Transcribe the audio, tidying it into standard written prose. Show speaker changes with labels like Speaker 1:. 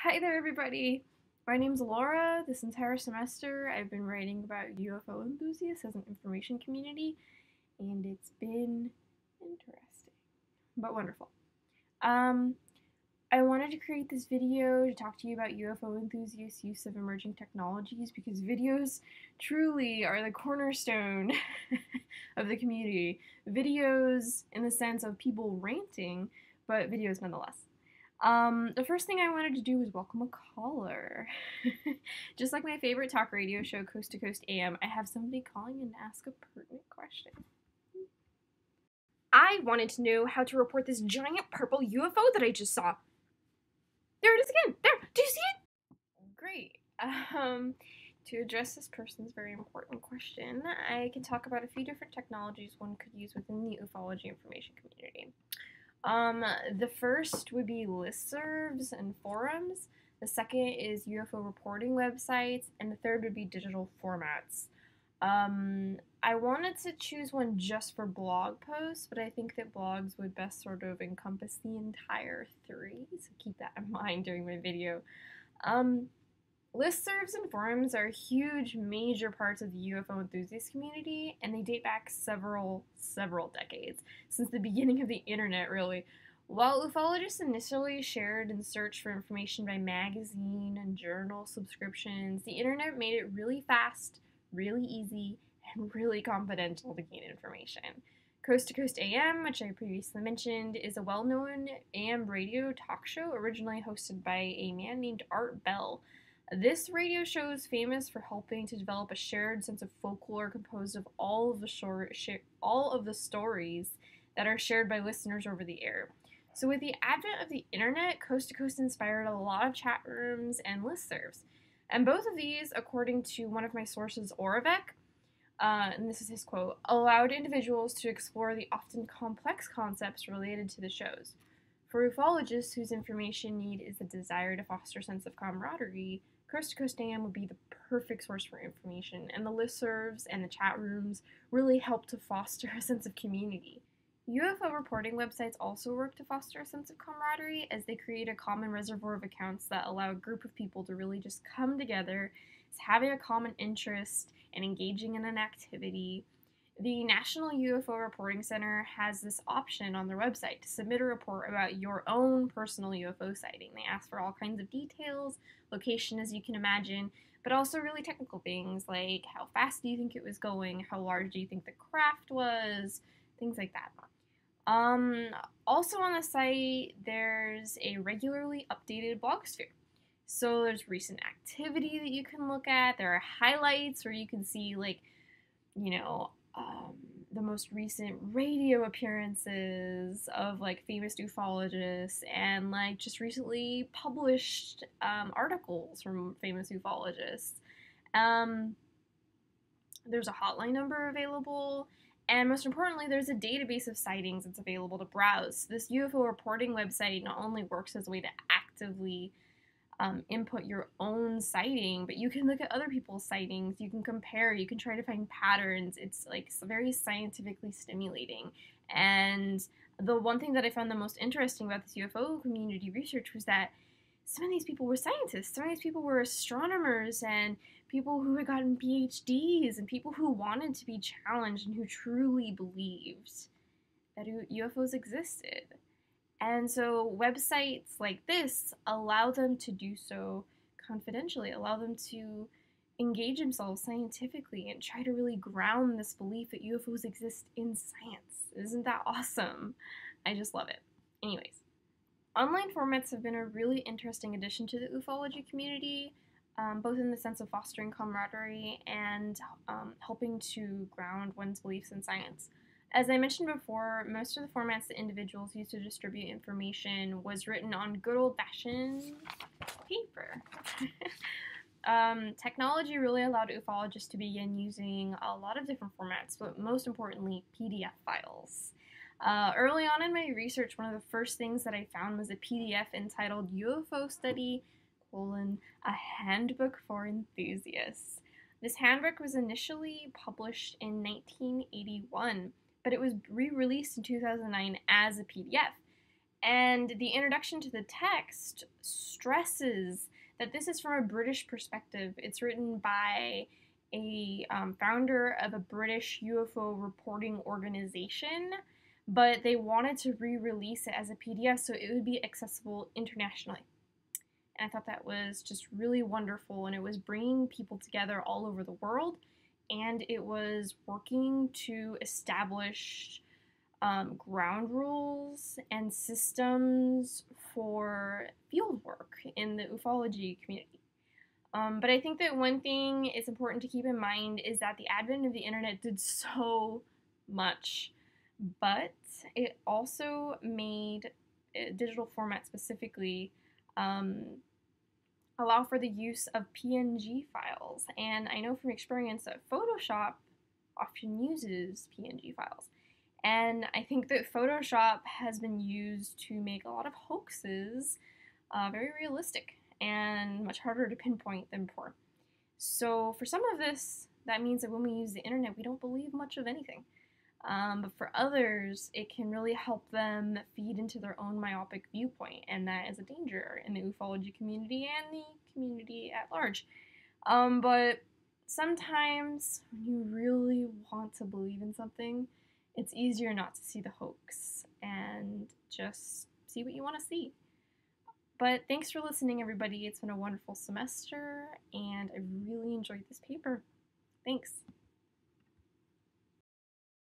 Speaker 1: Hi there, everybody. My name's Laura. This entire semester, I've been writing about UFO enthusiasts as an information community, and it's been interesting, but wonderful. Um, I wanted to create this video to talk to you about UFO enthusiasts' use of emerging technologies because videos truly are the cornerstone of the community. Videos in the sense of people ranting, but videos nonetheless. The first thing I wanted to do was welcome a caller. Just like my favorite talk radio show, Coast to Coast AM, I have somebody calling in to ask a pertinent question.
Speaker 2: I wanted to know how to report this giant purple UFO that I just saw. There it is again. There. Do you see it?
Speaker 1: Great. To address this person's very important question, I can talk about a few different technologies one could use within the ufology information community. The first would be listservs and forums. The second is UFO reporting websites, and the third would be digital formats. I wanted to choose one just for blog posts, but I think that blogs would best sort of encompass the entire three, so keep that in mind during my video. Listservs and forums are huge, major parts of the UFO enthusiast community, and they date back several decades, since the beginning of the internet, really. While ufologists initially shared and searched for information by magazine and journal subscriptions, the internet made it really fast, really easy, and really confidential to gain information. Coast to Coast AM, which I previously mentioned, is a well-known AM radio talk show originally hosted by a man named Art Bell. This radio show is famous for helping to develop a shared sense of folklore composed of all of the stories that are shared by listeners over the air. So with the advent of the internet, Coast to Coast inspired a lot of chat rooms and listservs. And both of these, according to one of my sources, Oravec, and this is his quote, allowed individuals to explore the often complex concepts related to the shows. For ufologists whose information need is the desire to foster a sense of camaraderie, Coast to Coast AM would be the perfect source for information, and the listservs and the chat rooms really help to foster a sense of community. UFO reporting websites also work to foster a sense of camaraderie as they create a common reservoir of accounts that allow a group of people to really just come together as having a common interest and engaging in an activity. The National UFO Reporting Center has this option on their website to submit a report about your own personal UFO sighting. They ask for all kinds of details, location as you can imagine, but also really technical things like how fast do you think it was going, how large do you think the craft was, things like that. Also on the site, there's a regularly updated blogosphere. So there's recent activity that you can look at. There are highlights where you can see, like, the most recent radio appearances of like famous ufologists and like just recently published articles from famous ufologists. There's a hotline number available, and most importantly, there's a database of sightings that's available to browse. This UFO reporting website not only works as a way to actively input your own sighting, but you can look at other people's sightings, you can compare, you can try to find patterns. It's like very scientifically stimulating. And the one thing that I found the most interesting about this UFO community research was that some of these people were scientists, some of these people were astronomers and people who had gotten PhDs and people who wanted to be challenged and who truly believed that UFOs existed. And so websites like this allow them to do so confidentially, allow them to engage themselves scientifically and try to really ground this belief that UFOs exist in science. Isn't that awesome? I just love it. Anyways, online formats have been a really interesting addition to the ufology community, both in the sense of fostering camaraderie and helping to ground one's beliefs in science. As I mentioned before, most of the formats that individuals use to distribute information was written on good old-fashioned paper. Technology really allowed ufologists to begin using a lot of different formats, but most importantly, PDF files. Early on in my research, one of the first things that I found was a PDF entitled UFO Study, a Handbook for Enthusiasts. This handbook was initially published in 1981, but it was re-released in 2009 as a PDF. And the introduction to the text stresses that this is from a British perspective. It's written by a founder of a British UFO reporting organization, but they wanted to re-release it as a PDF so it would be accessible internationally. And I thought that was just really wonderful, and it was bringing people together all over the world, and it was working to establish ground rules and systems for field work in the ufology community. But I think that one thing is important to keep in mind is that the advent of the internet did so much, but it also made digital format specifically allow for the use of PNG files. And I know from experience that Photoshop often uses PNG files. And I think that Photoshop has been used to make a lot of hoaxes very realistic and much harder to pinpoint than before. So for some of this, that means that when we use the internet, we don't believe much of anything. But for others, it can really help them feed into their own myopic viewpoint, and that is a danger in the ufology community and the community at large. But sometimes when you really want to believe in something, it's easier not to see the hoax and just see what you want to see. But thanks for listening, everybody. It's been a wonderful semester, and I really enjoyed this paper. Thanks.